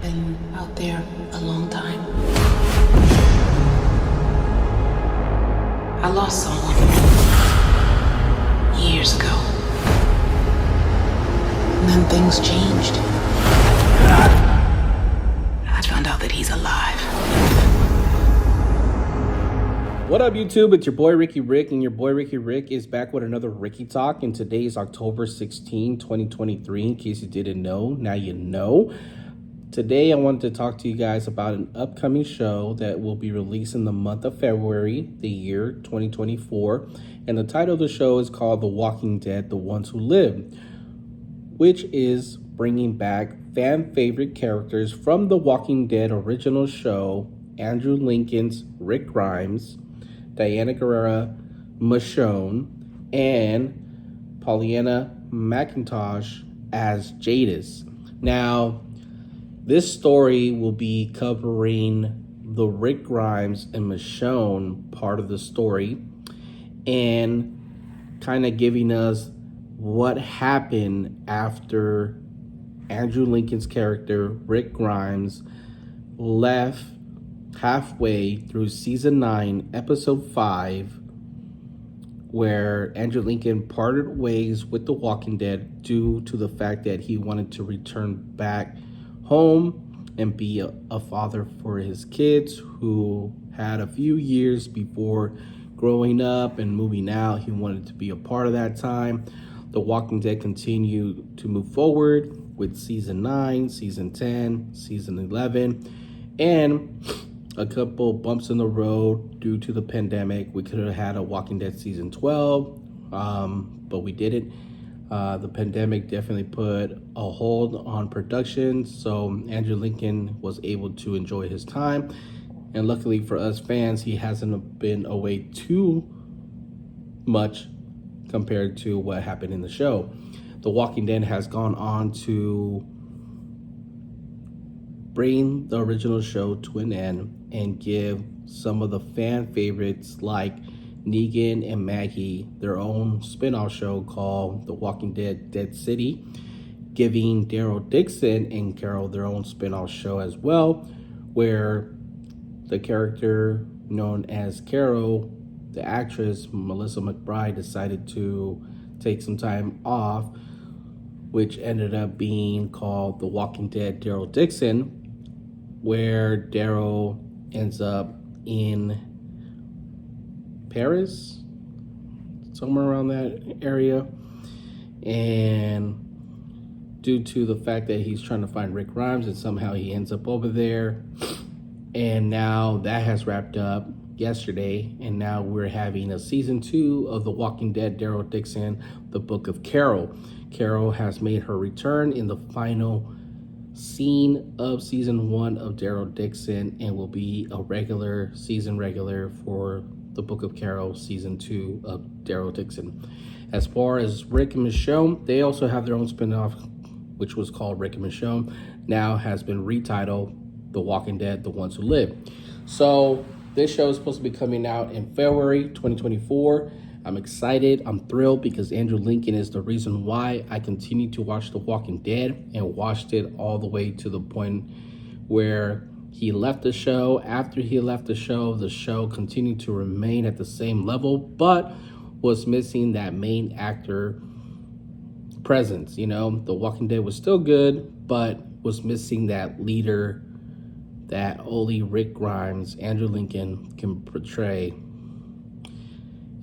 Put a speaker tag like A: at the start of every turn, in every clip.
A: been out there a long time. I lost someone years ago. And then things changed. I found out that he's alive.
B: What up, YouTube? It's your boy Ricky Rick, and your boy Ricky Rick is back with another Ricky Talk. And today is October 16, 2023. In case you didn't know, now you know. Today, I wanted to talk to you guys about an upcoming show that will be released in the month of February, the year 2024. And the title of the show is called The Walking Dead, The Ones Who Live, which is bringing back fan favorite characters from the Walking Dead original show: Andrew Lincoln's Rick Grimes, Danai Gurira, Michonne, and Pollyanna McIntosh as Jadis. Now, this story will be covering the Rick Grimes and Michonne part of the story and kind of giving us what happened after Andrew Lincoln's character, Rick Grimes, left halfway through season 9, episode 5, where Andrew Lincoln parted ways with The Walking Dead due to the fact that he wanted to return back home and be a father for his kids who had a few years before growing up and moving out. He wanted to be a part of that time. The Walking Dead continued to move forward with season 9, season 10, season 11, and a couple bumps in the road due to the pandemic. We could have had a Walking Dead season 12, but we didn't. The pandemic definitely put a hold on production, so Andrew Lincoln was able to enjoy his time. And luckily for us fans, he hasn't been away too much compared to what happened in the show. The Walking Dead has gone on to bring the original show to an end and give some of the fan favorites like Negan and Maggie their own spinoff show called The Walking Dead Dead City, giving Daryl Dixon and Carol their own spinoff show as well, where the character known as Carol, the actress Melissa McBride, decided to take some time off, which ended up being called The Walking Dead Daryl Dixon, where Daryl ends up in Paris, somewhere around that area, and due to the fact that he's trying to find Rick Grimes, and somehow he ends up over there. And now that has wrapped up yesterday, and now we're having a season 2 of The Walking Dead Daryl Dixon, The Book of Carol. Carol has made her return in the final scene of season 1 of Daryl Dixon and will be a season regular for The Book of Carol season 2 of Daryl Dixon. As far as Rick and Michonne, they also have their own spinoff, which was called Rick and Michonne, now has been retitled The Walking Dead, The Ones Who Live. So this show is supposed to be coming out in February 2024. I'm excited. I'm thrilled because Andrew Lincoln is the reason why I continue to watch The Walking Dead, and watched it all the way to the point where he left the show. After he left the show continued to remain at the same level, but was missing that main actor presence. You know, The Walking Dead was still good, but was missing that leader that only Rick Grimes, Andrew Lincoln, can portray.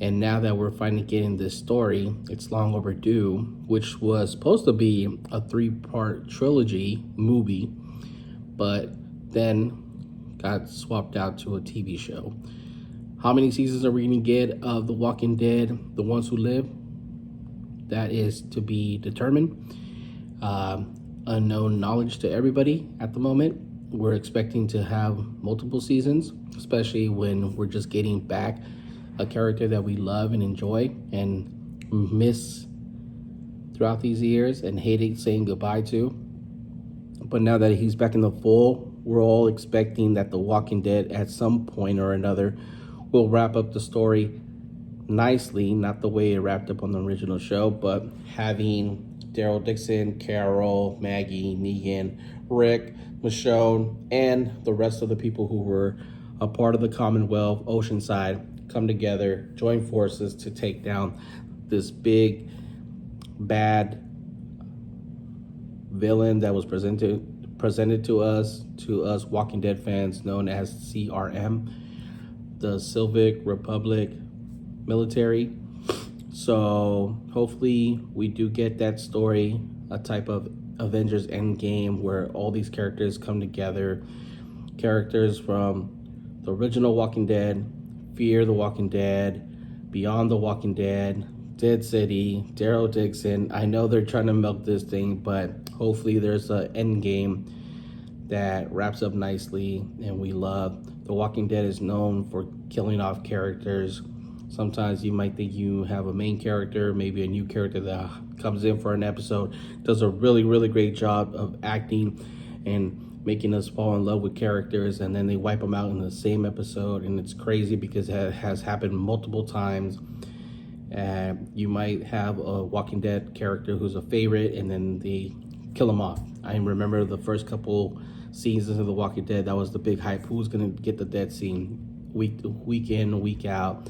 B: And now that we're finally getting this story, it's long overdue, which was supposed to be a 3-part trilogy movie, but then got swapped out to a TV show. How many seasons are we going to get of The Walking Dead, The Ones Who Live? That is to be determined. Unknown knowledge to everybody at the moment. We're expecting to have multiple seasons, especially when we're just getting back a character that we love and enjoy and miss throughout these years and hated saying goodbye to. But now that he's back in the fold, we're all expecting that The Walking Dead at some point or another will wrap up the story nicely, not the way it wrapped up on the original show, but having Daryl Dixon, Carol, Maggie, Negan, Rick, Michonne, and the rest of the people who were a part of the Commonwealth, Oceanside, come together, join forces to take down this big, bad villain that was presented to us Walking Dead fans, known as CRM, the Civic Republic Military. So hopefully we do get that story, a type of Avengers Endgame where all these characters come together, characters from the original Walking Dead, Fear the Walking Dead, Beyond the Walking Dead, Dead City, Daryl Dixon. I know they're trying to milk this thing, but hopefully there's an end game that wraps up nicely and we love. The Walking Dead is known for killing off characters. Sometimes you might think you have a main character, maybe a new character that comes in for an episode, does a really, really great job of acting and making us fall in love with characters, and then they wipe them out in the same episode, and it's crazy because it has happened multiple times. You might have a Walking Dead character who's a favorite, and then they kill him off. I remember the first couple seasons of The Walking Dead, that was the big hype. Who's gonna get the dead scene week in, week out?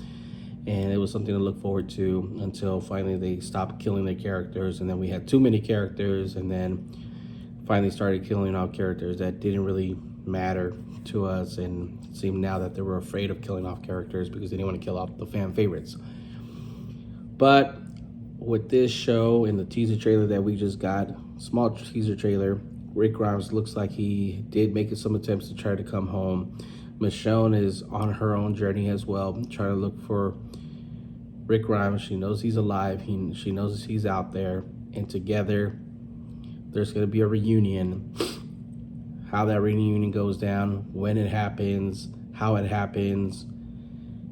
B: And it was something to look forward to until finally they stopped killing their characters, and then we had too many characters, and then finally started killing off characters that didn't really matter to us, and it seemed now that they were afraid of killing off characters because they didn't want to kill off the fan favorites. But with this show and the teaser trailer that we just got, small teaser trailer, Rick Grimes looks like he did make some attempts to try to come home. Michonne is on her own journey as well, trying to look for Rick Grimes. She knows he's alive. She knows he's out there, and together there's going to be a reunion. How that reunion goes down, when it happens, how it happens,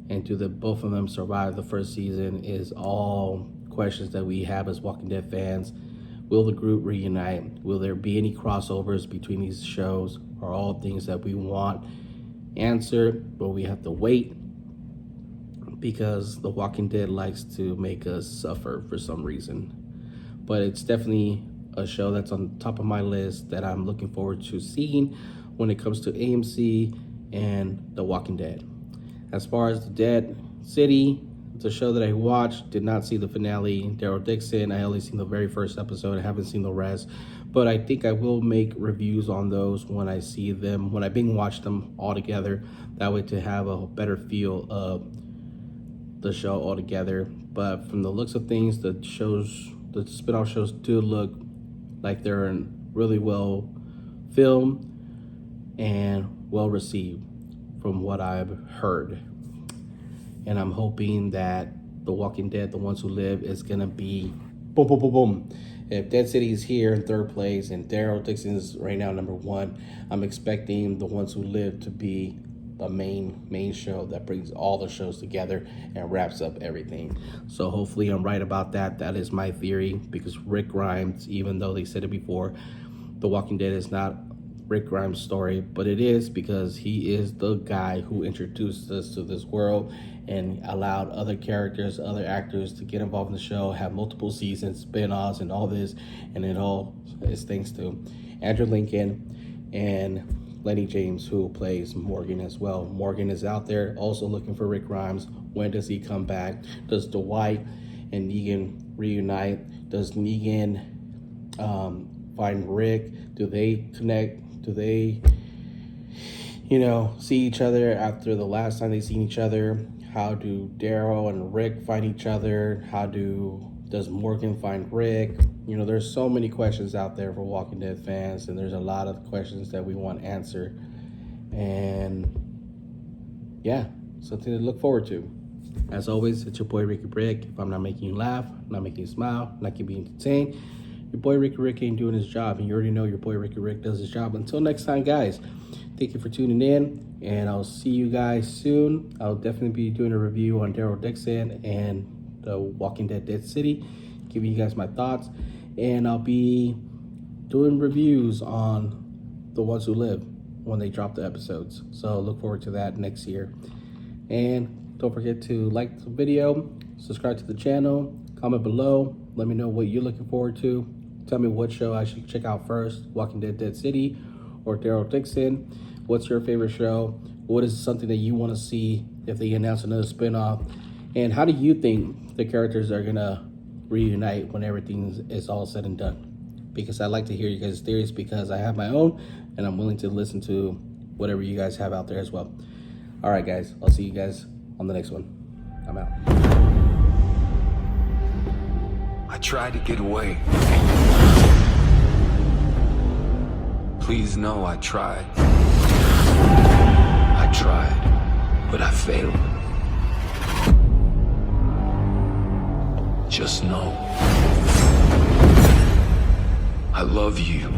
B: and do both of them survive the first season is all questions that we have as Walking Dead fans. Will the group reunite? Will there be any crossovers between these shows? Are all things that we want answered, but we have to wait because The Walking Dead likes to make us suffer for some reason. But it's definitely a show that's on top of my list that I'm looking forward to seeing when it comes to AMC and The Walking Dead. As far as the Dead City, it's a show that I watched, did not see the finale. Daryl Dixon, I only seen the very first episode. I haven't seen the rest, but I think I will make reviews on those when I see them, when I binge watch them all together. That way to have a better feel of the show altogether. But from the looks of things, the spinoff shows do look like they're really well filmed and well received from what I've heard. And I'm hoping that The Walking Dead, The Ones Who Live, is gonna be boom, boom, boom, boom. If Dead City is here in third place and Daryl Dixon is right now number one, I'm expecting The Ones Who Live to be the main show that brings all the shows together and wraps up everything. So hopefully I'm right about that. That is my theory, because Rick Grimes, even though they said it before, The Walking Dead is not Rick Grimes' story, but it is because he is the guy who introduced us to this world and allowed other characters, other actors to get involved in the show, have multiple seasons, spin-offs, and all this, and it all is thanks to Andrew Lincoln and Lenny James, who plays Morgan as well. Morgan is out there also looking for Rick Grimes. When does he come back? Does Dwight and Negan reunite? Does Negan find Rick? Do they connect? Do they, see each other after the last time they seen each other? How do Daryl and Rick find each other? Does Morgan find Rick? There's so many questions out there for Walking Dead fans, and there's a lot of questions that we want answered. And yeah, something to look forward to. As always, it's your boy Ricky Rick. If I'm not making you laugh, not making you smile, not keeping you entertained, your boy Ricky Rick ain't doing his job, and you already know your boy Ricky Rick does his job. Until next time, guys, thank you for tuning in, and I'll see you guys soon. I'll definitely be doing a review on Daryl Dixon and The Walking Dead Dead City, giving you guys my thoughts, and I'll be doing reviews on The Ones Who Live when they drop the episodes. So look forward to that next year. And don't forget to like the video, subscribe to the channel, comment below, let me know what you're looking forward to, Tell me what show I should check out first, Walking Dead Dead City or Daryl Dixon. What's your favorite show? What is something that you want to see if they announce another spinoff? And how do you think the characters are going to reunite when everything is all said and done? Because I'd like to hear you guys' theories, because I have my own and I'm willing to listen to whatever you guys have out there as well. All right, guys, I'll see you guys on the next one. I'm out.
C: I tried to get away. Please know I tried. I tried, but I failed. Just know I love you.